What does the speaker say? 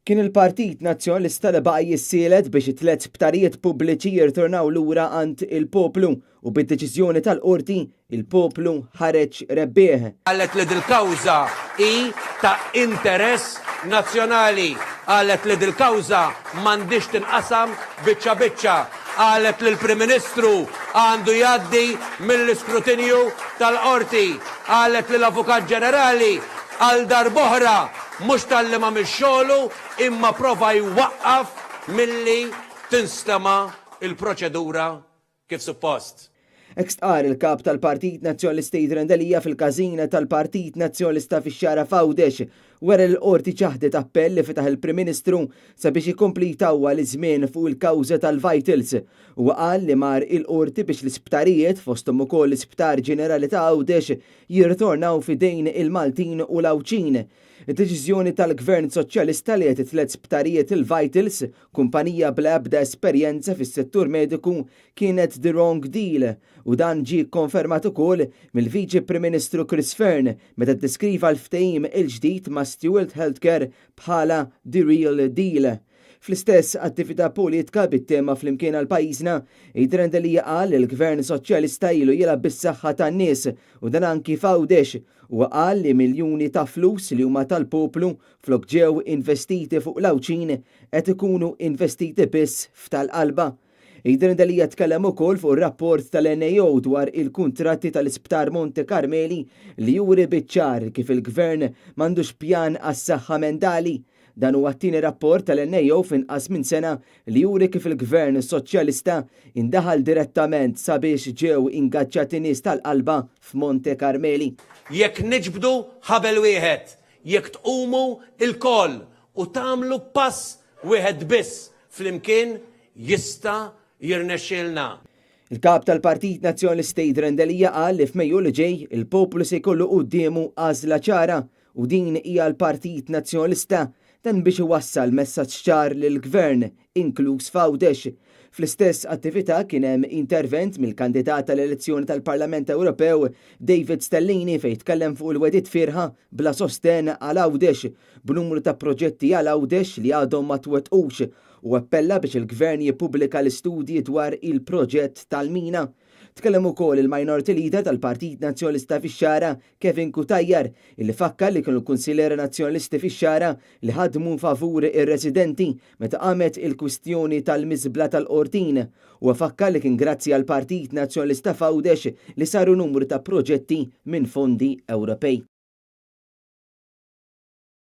Kien il-Partit Nazzjonalista li baqa' jissielet biex it-tliet sptarijiet pubbliċi jirtornaw lura għand il-poplu u bid-deċiżjoni tal-qorti il-poplu ħareġ rebbieħ. Qalet li dil-kawża hi ta' interess nazzjonali. Qalet li dil-kawża m'għandix tinqasam biċċa biċċa. Qalet li l-Prim Ministru għandu jgħaddi mill-iskrutinju tal-qorti. Qalet li l-Avukat Ġenerali għal darb'oħra mhux tal-li ma mix-xogħlu imma prova jwaqqaf milli tinstema' il-proċedura kif suppost. Ekstqar il-kap tal-Partit Nazzjonalista Jidher Endelija fil-każina tal-Partit Nazzjonalista fix-xara Fawdex wara l-qorti ċaħdet appell li fetaħ il-Prim Ministru sabiex ikompli jtawwa l-żmien fuq il-kawża tal-Vitals u qal li mar il-qorti biex l-isptarijiet fosthom ukoll l-Isptar Ġenerali ta' Għawdex jirtornaw f'idejn il-Maltin u l-Awċin. Id-deċiżjoni tal-Gvern Soċjalista li qed it-tliet sptarijiet il-Vitals, kumpanija bla ebda esperjenza fis-settur mediku, kienet the wrong deal u dan ġie konfermat ukoll mill-Viċi Prim Ministru Chris Fearn meta ddeskriva l-ftehim il-ġdid ma' Stewart Healthcare bħala the real deal. Fl-istess attività politika bit-tema fl-imkien għal pajjiżna, Jidher Endelija qal li l-Gvern Soċjalista ilu jilgħab bis-saħħa tan-nies u dan anki f'Għawdex u qal li miljuni ta' flus li huma tal-poplu flok ġew investiti fuq l-Awċin qed ikunu investiti biss f'tal-qalba. Jidher Endelija tkellem ukoll fuq ir-rapport tal-NAO dwar il-kuntratti tal-Isptar Monte Carmeli li juri biċ-ċar kif il-Gvern m'għandux pjan għas-saħħa mentali. Dan huwa t-tieni rapport tal-NAO f'inqas minn sena li juri kif il-Gvern Soċjalista indaħal direttament sabiex ġew ingaġġati nies tal-qalba f'Monte Carmeli. Jekk niġbdu ħabel wieħed, jekk tqumu il-koll u tagħmlu pass wieħed biss flimkien jista' jirnexxielna. Il-kap tal-Partit Nazzjonalista Jidher Endelija qal li f'Mejju li ġej il-poplu se jkollu qudiemu għażla ċara u din hija l-Partit Nazzjonalista dan biex iwassal messaġġ ċar lill-Gvern, inkluż f'Għawdex. Fl-istess attività kien hemm intervent mill-kandidat tal-elezzjoni tal-Parlament Ewropew David Stellini fejn tkellem fuq il-wedid firħa bla sosten għal Għawdex b'numru ta' proġetti għal Għawdex li għadhom ma twettqux u appella biex il-Gvern jippubblika l-istudji dwar il-proġett tal-mina. Tkellem ukoll il-Minority Leader tal-Partit Nazzjonalista fix-xara Kevin Kutajjar illi fakkar li kienu l-Kunsilliera Nazzjonalisti fix-xara li ħadmu favur ir-residenti meta qamet il-kwistjoni tal-miżbla tal-qortin u fakkar li kien grazzi għall Partit Nazzjonalista f'Għawdex li saru numru ta' proġetti minn fondi Ewropej.